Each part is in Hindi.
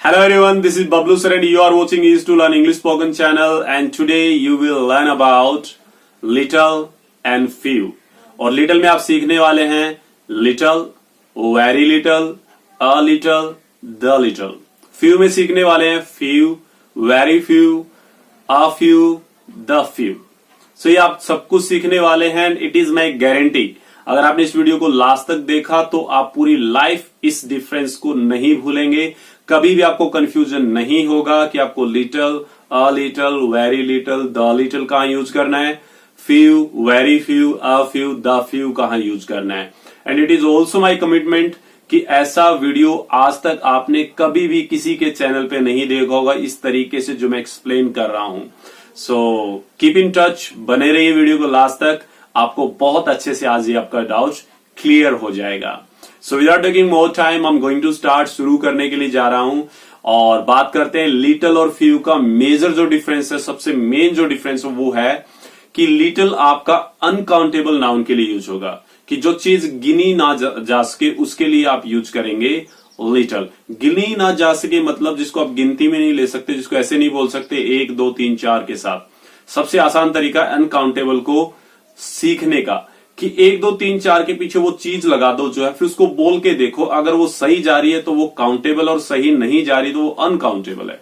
Hello everyone, this is Bablu sir and you are watching Easy to Learn English Spoken channel and today you will learn about little and few. और little में आप सीखने वाले हैं little, very little, a little, the little. Few में सीखने वाले हैं few, very few, a few, the few. So ये आप सब कुछ सीखने वाले हैं. It is my guarantee. अगर आपने इस वीडियो को लास्ट तक देखा तो आप पूरी लाइफ इस डिफरेंस को नहीं भूलेंगे. कभी भी आपको कंफ्यूजन नहीं होगा कि आपको little, a little, very little, the little कहां यूज करना है, few, very few, a few, the few कहां यूज करना है. And it is also my commitment कि ऐसा वीडियो आज तक आपने कभी भी किसी के चैनल पे नहीं देखा होगा इस तरीके से जो मैं एक्सप्लेन कर रहा हूं. सो कीप इन टच, बने रहिए वीडियो को लास्ट तक. आपको बहुत अच्छे से आज ये आपका डाउट क्लियर हो जाएगा. So without taking more time I am going to start. शुरू करने के लिए जा रहा हूं और बात करते हैं लिटिल और फ्यू का. मेजर जो डिफरेंस है, सबसे मेन जो डिफरेंस है वो है कि लिटिल आपका अनकाउंटेबल नाउन के लिए यूज होगा, कि जो चीज गिनी ना जा सके उसके लिए आप यूज करेंगे लिटिल. गिनी ना जा सके मतलब जिसको आप गिनती में नहीं ले सकते, जिसको ऐसे नहीं बोल सकते 1 2 3 4 के साथ. सबसे आसान तरीका अनकाउंटेबल को सीखने का कि 1 2 3 4 के पीछे वो चीज लगा दो जो है, फिर उसको बोल के देखो. अगर वो सही जा रही है तो वो काउंटेबल और सही नहीं जा रही तो वो अनकाउंटेबल है.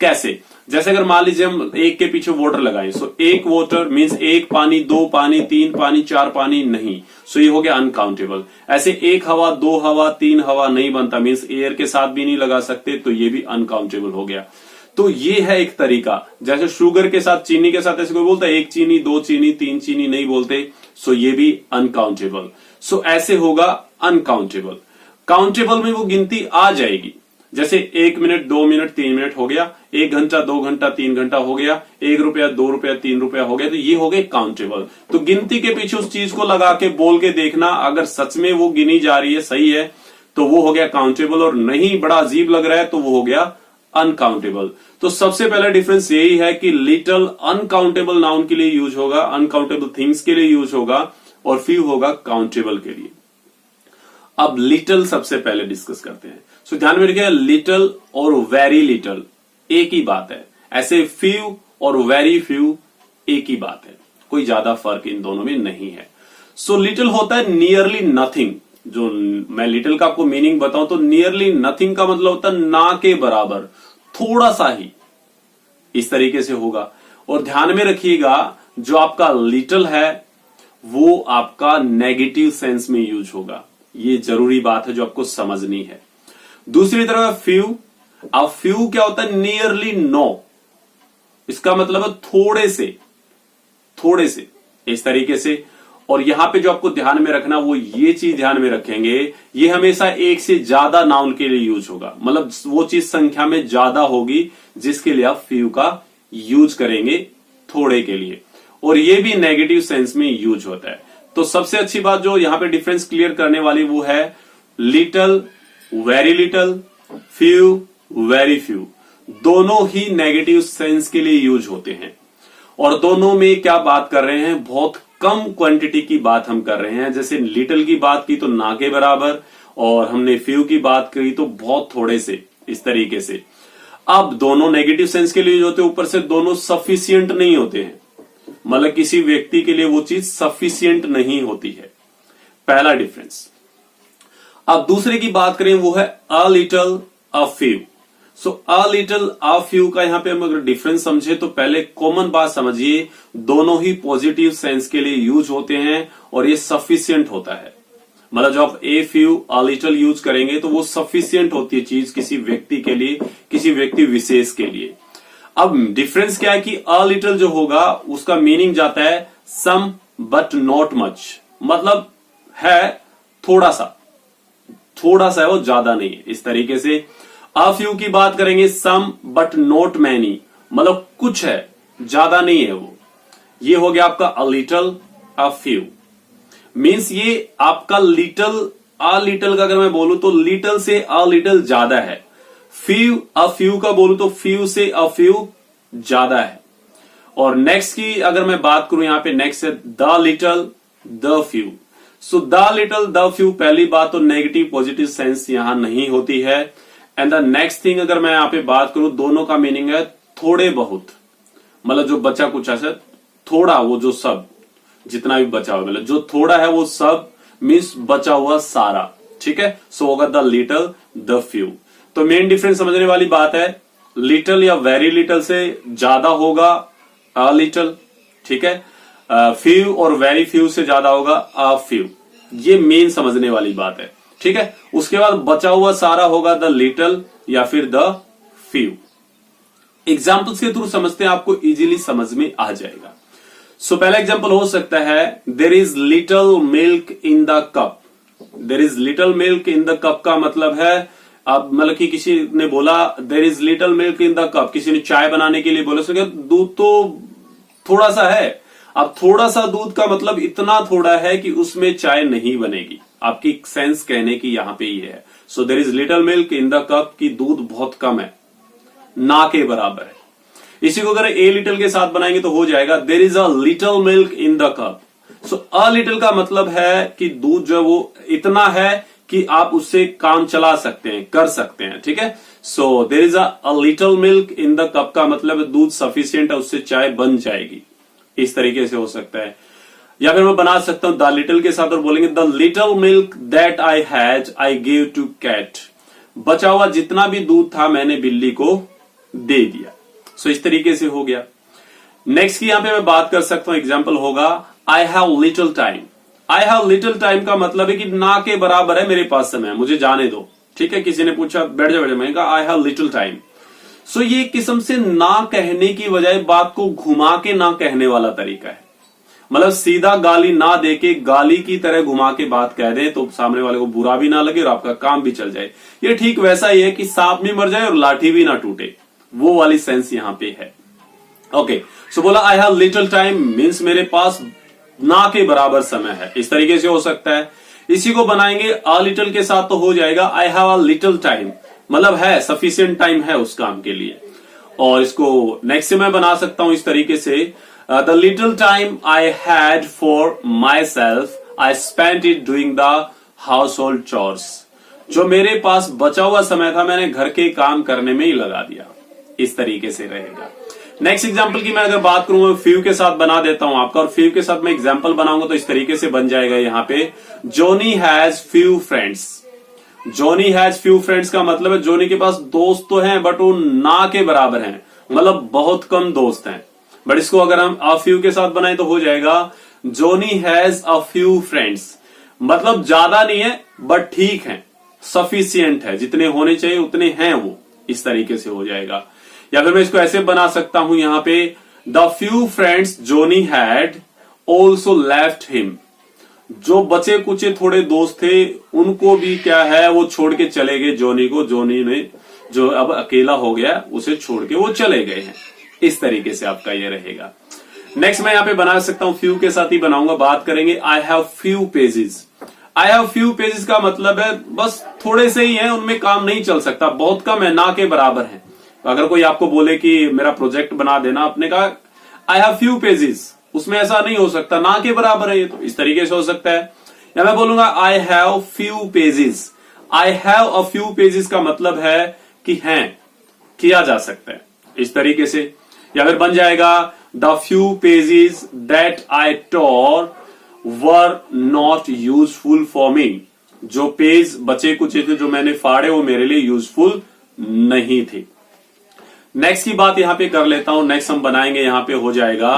कैसे? जैसे अगर मान लीजिए हम 1 के पीछे वाटर लगाएं, सो 1 वाटर मीन्स 1 पानी, 2 पानी, 3 पानी, 4 पानी नहीं, सो ये हो गया अनकाउंटेबल. ऐसे 1 हवा, 2 हवा, 3 हवा नहीं बनता, मीन्स एयर के साथ भी नहीं लगा सकते, तो ये भी अनकाउंटेबल हो गया. तो ये है एक तरीका. जैसे शुगर के साथ, चीनी के साथ ऐसे कोई बोलता है 1 चीनी, 2 चीनी, 3 चीनी नहीं बोलते, सो ये भी अनकाउंटेबल. सो ऐसे होगा अनकाउंटेबल. काउंटेबल में वो गिनती आ जाएगी. जैसे 1 मिनट, 2 मिनट, 3 मिनट हो गया, 1 घंटा, 2 घंटा, 3 घंटा हो गया, 1 रुपया, 2 रुपया, 3 रुपया हो गया, तो ये हो गए काउंटेबल. तो गिनती के पीछे उस चीज को लगा के बोल के देखना, अगर सच में वो गिनी जा रही है, सही है, तो वो हो गया काउंटेबल, और नहीं बड़ा अजीब लग रहा है तो वो हो गया अनकाउंटेबल. तो सबसे पहला डिफरेंस यही है कि लिटिल अनकाउंटेबल नाउन के लिए यूज होगा, अनकाउंटेबल थिंग्स के लिए यूज होगा, और फ्यू होगा काउंटेबल के लिए. अब लिटिल सबसे पहले डिस्कस करते हैं. सो ध्यान में रखिए, लिटिल और वेरी लिटिल एक ही बात है. ऐसे फ्यू और वेरी फ्यू एक ही बात है, कोई ज्यादा फर्क इन दोनों में नहीं है. सो लिटिल होता है नियरली नथिंग. जो मैं लिटिल का आपको मीनिंग बताऊं तो नियरली नथिंग का मतलब होता है ना के बराबर, थोड़ा सा ही, इस तरीके से होगा. और ध्यान में रखिएगा, जो आपका लिटिल है वो आपका नेगेटिव सेंस में यूज होगा. ये जरूरी बात है जो आपको समझनी है. दूसरी तरफ फ्यू. अब फ्यू क्या होता है? Nearly no. इसका मतलब है थोड़े से, थोड़े से, इस तरीके से. और यहां पे जो आपको ध्यान में रखना, वो ये चीज ध्यान में रखेंगे, ये हमेशा एक से ज्यादा नाउन के लिए यूज होगा. मतलब वो चीज संख्या में ज्यादा होगी जिसके लिए आप फ्यू का यूज करेंगे थोड़े के लिए. और ये भी नेगेटिव सेंस में यूज होता है. तो सबसे अच्छी बात जो यहां पे डिफरेंस क्लियर करने वाली वो है little, very little, few, very few, दोनों ही नेगेटिव सेंस के लिए यूज होते हैं. और दोनों में क्या बात कर रहे हैं? बहुत कम क्वांटिटी की बात हम कर रहे हैं. जैसे लिटिल की बात की तो ना के बराबर, और हमने फ्यू की बात करी तो बहुत थोड़े से, इस तरीके से. अब दोनों नेगेटिव सेंस के लिए होते हैं, ऊपर से दोनों सफिशियंट नहीं होते हैं. मतलब किसी व्यक्ति के लिए वो चीज सफिशियंट नहीं होती है. पहला डिफरेंस. अब दूसरे की बात करें, वो है a little, a few. So a little, a few का यहां पे हम अगर डिफरेंस समझे तो पहले कॉमन बात समझिए, दोनों ही पॉजिटिव सेंस के लिए यूज होते हैं और ये सफिशियंट होता है. मतलब जब आप a few, a little use करेंगे तो वो सफिशियंट होती है चीज किसी व्यक्ति के लिए, किसी व्यक्ति विशेष के लिए. अब डिफरेंस क्या है कि अ लिटिल जो होगा उसका मीनिंग जाता है सम बट नॉट मच. मतलब है थोड़ा सा, थोड़ा सा है, वो ज्यादा नहीं है, इस तरीके से. अ फ्यू की बात करेंगे, सम बट नॉट मैनी, मतलब कुछ है, ज्यादा नहीं है वो. ये हो गया आपका a little, a few. Means ये आपका लिटिल, अ लिटिल का अगर मैं बोलूं तो लिटिल से अ लिटिल ज्यादा है. फ्यू, अ फ्यू का बोलूं तो फ्यू से अ फ्यू ज्यादा है. और नेक्स्ट की अगर मैं बात करूं, यहां पे नेक्स्ट है the little, the few. So the little, the few, पहली बात तो नेगेटिव पॉजिटिव सेंस यहां नहीं होती है. एंड द नेक्स्ट थिंग अगर मैं यहाँ पे बात करूं, दोनों का मीनिंग है थोड़े बहुत, मतलब जो बचा कुचा से थोड़ा, वो जो सब जितना भी बचा हुआ, मतलब जो थोड़ा है वो सब मीन्स बचा हुआ सारा, ठीक है। सो होगा द लिटल, द फ्यू। तो मेन डिफरेंस समझने वाली बात है, लिटल या वेरी लिटल से ज्यादा होगा अ लिटल, ठीक है। फ्यू और वेरी फ्यू से ज्यादा होगा अ फ्यू, ये मेन समझने वाली बात है, ठीक है। उसके बाद बचा हुआ सारा होगा द लिटल या फिर द फ्यू। एग्जाम्पल्स के थ्रू समझते हैं, आपको इजीली समझ में आ जाएगा। सो पहला एग्जाम्पल हो सकता है, देर is little milk in the cup. There is little milk in the cup का मतलब है, अब मतलब कि किसी ने बोला देर is little milk in the cup, किसी ने चाय बनाने के लिए बोला, सो क्या दूध तो थोड़ा सा है। अब थोड़ा सा दूध का मतलब इतना थोड़ा है कि उसमें चाय नहीं बनेगी। आपकी सेंस कहने की यहां पे ये है। So there is little milk in the cup की दूध बहुत कम है, ना के बराबर है। इसी को अगर ए लिटल के साथ बनाएंगे तो हो जाएगा देर is a little milk in the cup. So a little का मतलब है कि दूध जो है वो इतना है कि आप उससे काम चला सकते हैं, कर सकते हैं, ठीक है। So there is a little milk in the cup का मतलब दूध सफिशियंट है, उससे चाय बन जाएगी। इस तरीके से हो सकता है। या फिर मैं बना सकता हूं द लिटल के साथ और बोलेंगे the little milk that I had I give to cat. बचा हुआ जितना भी दूध था मैंने बिल्ली को दे दिया। सो इस तरीके से हो गया। नेक्स्ट की यहां पे मैं बात कर सकता हूं, एग्जाम्पल होगा I have little time. I have little time का मतलब है कि ना के बराबर है मेरे पास समय, मुझे जाने दो, ठीक है। किसी ने पूछा बैठ जाओ, मैंने कहा आई हैव लिटिल टाइम। सो ये एक किस्म से ना कहने की बजाय बात को घुमा के ना कहने वाला तरीका है। मतलब सीधा गाली ना देके गाली की तरह घुमा के बात कह दें तो सामने वाले को बुरा भी ना लगे और आपका काम भी चल जाए। ये ठीक वैसा ही है कि सांप भी मर जाए और लाठी भी ना टूटे, वो वाली सेंस यहां पे है। ओके, सो बोला I have little time means मेरे पास ना के बराबर समय है। इस तरीके से हो सकता है। इसी को बनाएंगे अ लिटिल के साथ तो हो जाएगा I have a little time, मतलब है सफिशिएंट टाइम है उस काम के लिए। और इसको नेक्स्ट से मैं बना सकता हूं इस तरीके से the little time I had for my self I spent it doing the house hold chores. जो मेरे पास बचा हुआ समय था मैंने घर के काम करने में ही लगा दिया। इस तरीके से रहेगा। नेक्स्ट एग्जाम्पल की मैं अगर बात करूं, फ्यू के साथ बना देता हूं आपका, और फ्यू के साथ मैं एग्जाम्पल बनाऊंगा तो इस तरीके से बन जाएगा यहां पे Johnny has few friends. Johnny has few friends का मतलब है जॉनी के पास दोस्त तो हैं बट वो ना के बराबर हैं, मतलब बहुत कम दोस्त हैं। बट इसको अगर हम अ फ्यू के साथ बनाए तो हो जाएगा Johnny has a few friends, मतलब ज्यादा नहीं है बट ठीक है, सफिशियंट है, जितने होने चाहिए उतने हैं वो। इस तरीके से हो जाएगा। या फिर मैं इसको ऐसे बना सकता हूं यहां पे the few friends Johnny had also left him. जो बचे कुचे थोड़े दोस्त थे उनको भी क्या है वो छोड़ के चले गए जॉनी को। जॉनी ने जो अब अकेला हो गया उसे छोड़ के वो चले गए हैं। इस तरीके से आपका ये रहेगा। नेक्स्ट मैं यहां पे बना सकता हूं, फ्यू के साथ ही बनाऊंगा। बात करेंगे I have few pages. I have few pages का मतलब है बस थोड़े से ही है, उनमें काम नहीं चल सकता, बहुत कम है, ना के बराबर है। अगर कोई आपको बोले कि मेरा प्रोजेक्ट बना देना, आपने कहा आई हैव फ्यू पेजेस, उसमें ऐसा नहीं हो सकता, ना के बराबर है ये। तो इस तरीके से हो सकता है। या मैं बोलूंगा I have few pages. I have a few pages का मतलब है कि हैं, किया जा सकता है, इस तरीके से। या फिर बन जाएगा the few pages that I tore were not useful for me. जो पेज बचे कुचे थे जो मैंने फाड़े वो मेरे लिए यूजफुल नहीं थे। नेक्स्ट की बात यहां पे कर लेता हूं। नेक्स्ट हम बनाएंगे यहां पे हो जाएगा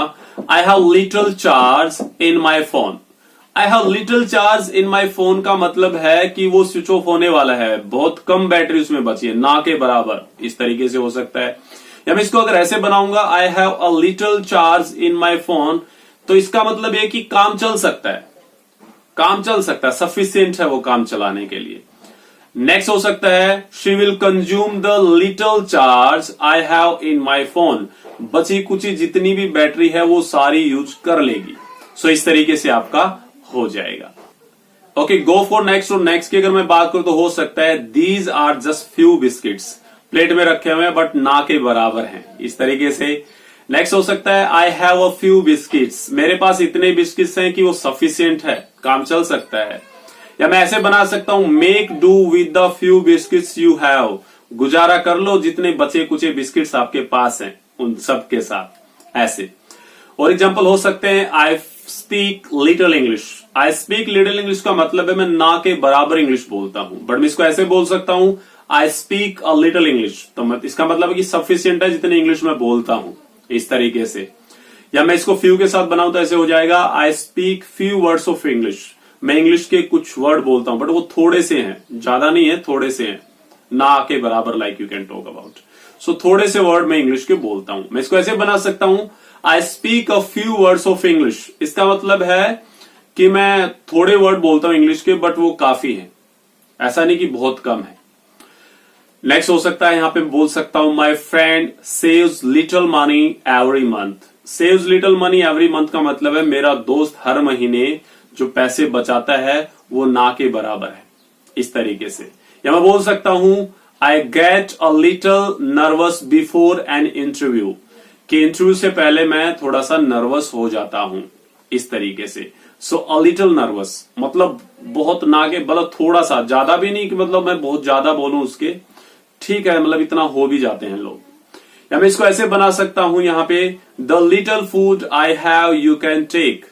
I have little charge in my phone. I have little charge in my phone का मतलब है कि वो स्विच ऑफ होने वाला है, बहुत कम बैटरी उसमें बची है, ना के बराबर। इस तरीके से हो सकता है। या मैं इसको अगर ऐसे बनाऊंगा I have a little charge in my phone, तो इसका मतलब है कि काम चल सकता है, काम चल सकता है, सफिशियंट है वो काम चलाने के लिए। नेक्स्ट हो सकता है she will consume the little charge I have in my phone. बची कुची जितनी भी बैटरी है वो सारी यूज कर लेगी। सो इस तरीके से आपका हो जाएगा। Okay, go for next. और नेक्स्ट की अगर मैं बात करूं तो हो सकता है these are just few biscuits. Plate में रखे हुए हैं बट ना के बराबर हैं, इस तरीके से। नेक्स्ट हो सकता है I have a few biscuits. मेरे पास इतने बिस्किट्स हैं कि वो सफिशियंट है, काम चल सकता है। या मैं ऐसे बना सकता हूं make do with the few biscuits you have. गुजारा कर लो जितने बचे कुचे बिस्किट्स आपके पास हैं उन सब के साथ, ऐसे। और एग्जाम्पल हो सकते हैं I speak little English. I speak little English का मतलब है मैं ना के बराबर इंग्लिश बोलता हूं, बट मैं इसको ऐसे बोल सकता हूं I speak a little English, तो इसका मतलब है कि सफिशियंट है जितनी इंग्लिश में बोलता हूं, इस तरीके से। या मैं इसको फ्यू के साथ बनाऊं तो ऐसे हो जाएगा I speak few words of English. मैं इंग्लिश के कुछ वर्ड बोलता हूं बट वो थोड़े से हैं, ज्यादा नहीं है, थोड़े से हैं, ना के बराबर, like you can talk about. So थोड़े से वर्ड मैं इंग्लिश के बोलता हूं। मैं इसको ऐसे बना सकता हूं I speak a few words of English. इसका मतलब है कि मैं थोड़े वर्ड बोलता हूं इंग्लिश के, बट वो काफी है, ऐसा नहीं कि बहुत कम है। नेक्स्ट हो सकता है, यहां पे बोल सकता हूं my friend saves little money every month. Saves little money every month का मतलब है मेरा दोस्त हर महीने जो पैसे बचाता है वो ना के बराबर है, इस तरीके से। या मैं बोल सकता हूं I get a little nervous before an interview, कि इंटरव्यू से पहले मैं थोड़ा सा नर्वस हो जाता हूं, इस तरीके से। सो अ लिटिल नर्वस मतलब बहुत ना के, मतलब थोड़ा सा, ज्यादा भी नहीं कि मतलब मैं बहुत ज्यादा बोलूं उसके, ठीक है, मतलब इतना हो भी जाते हैं लोग। या मैं इसको ऐसे बना सकता हूं यहां पे the little food I have you can take,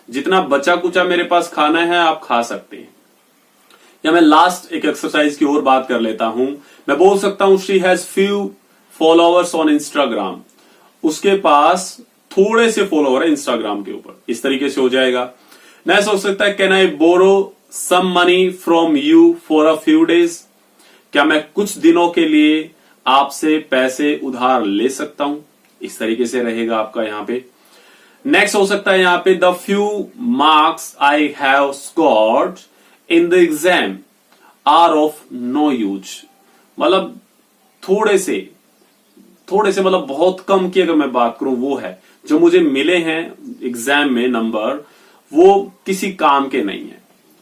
जितना बचा कुचा मेरे पास खाना है आप खा सकते हैं। या मैं लास्ट एक एक्सरसाइज की और बात कर लेता हूं। मैं बोल सकता हूं she has few followers on Instagram, उसके पास थोड़े से फॉलोअर है इंस्टाग्राम के ऊपर, इस तरीके से हो जाएगा। नेक्स्ट हो सकता है can I borrow some money from you for a few days, क्या मैं कुछ दिनों के लिए आपसे पैसे उधार ले सकता हूं, इस तरीके से रहेगा आपका यहां पे। नेक्स्ट हो सकता है यहां पे the few marks I have scored in the exam are of no use, मतलब थोड़े से मतलब बहुत कम की अगर मैं बात करूं, वो है जो मुझे मिले हैं एग्जाम में नंबर, वो किसी काम के नहीं है,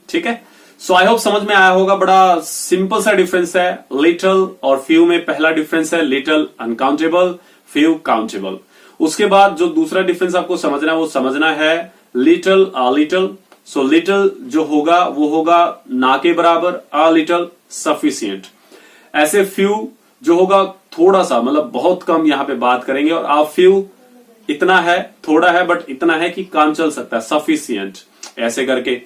ठीक है। सो आई होप समझ में आया होगा। बड़ा सिंपल सा डिफरेंस है लिटिल और फ्यू में। पहला डिफरेंस है लिटिल अनकाउंटेबल, फ्यू काउंटेबल। उसके बाद जो दूसरा डिफरेंस आपको समझना है वो समझना है little a little. So little जो होगा वो होगा ना के बराबर, अ लिटिल सफिशियंट। ऐसे फ्यू जो होगा थोड़ा सा, मतलब बहुत कम यहां पे बात करेंगे, और अ फ्यू इतना है, थोड़ा है बट इतना है कि काम चल सकता है, सफिशियंट, ऐसे करके।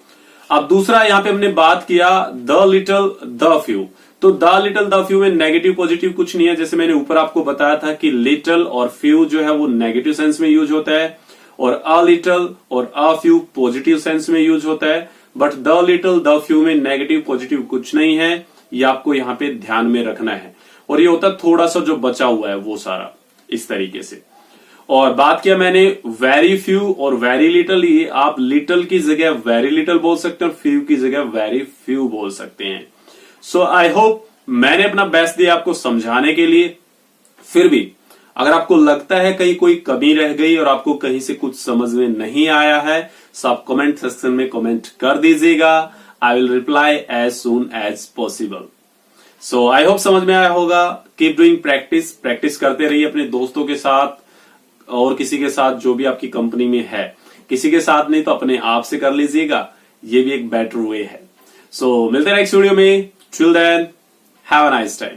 अब दूसरा यहां पे हमने बात किया द लिटिल द फ्यू, तो द लिटिल द फ्यू में नेगेटिव पॉजिटिव कुछ नहीं है। जैसे मैंने ऊपर आपको बताया था कि लिटिल और फ्यू जो है वो नेगेटिव सेंस में यूज होता है, और अ लिटिल और अ फ्यू पॉजिटिव सेंस में यूज होता है। But the little the few में नेगेटिव पॉजिटिव कुछ नहीं है, ये आपको यहां पे ध्यान में रखना है। और ये होता है थोड़ा सा जो बचा हुआ है वो सारा, इस तरीके से। और बात किया मैंने वेरी फ्यू और वेरी लिटिल, ये आप लिटिल की जगह वेरी लिटिल बोल सकते हैं और फ्यू की जगह वेरी फ्यू बोल सकते हैं। सो आई होप मैंने अपना बेस्ट दिया आपको समझाने के लिए। फिर भी अगर आपको लगता है कहीं कोई कमी रह गई और आपको कहीं से कुछ समझ में नहीं आया है, तो आप कमेंट सेक्शन में कमेंट कर दीजिएगा। I will reply as soon as possible. So I hope समझ में आया होगा। कीप डूइंग प्रैक्टिस करते रहिए अपने दोस्तों के साथ और किसी के साथ जो भी आपकी कंपनी में है। किसी के साथ नहीं तो अपने आप से कर लीजिएगा, ये भी एक बेटर वे है। सो मिलते हैं नेक्स्ट वीडियो में। Till then have a nice time.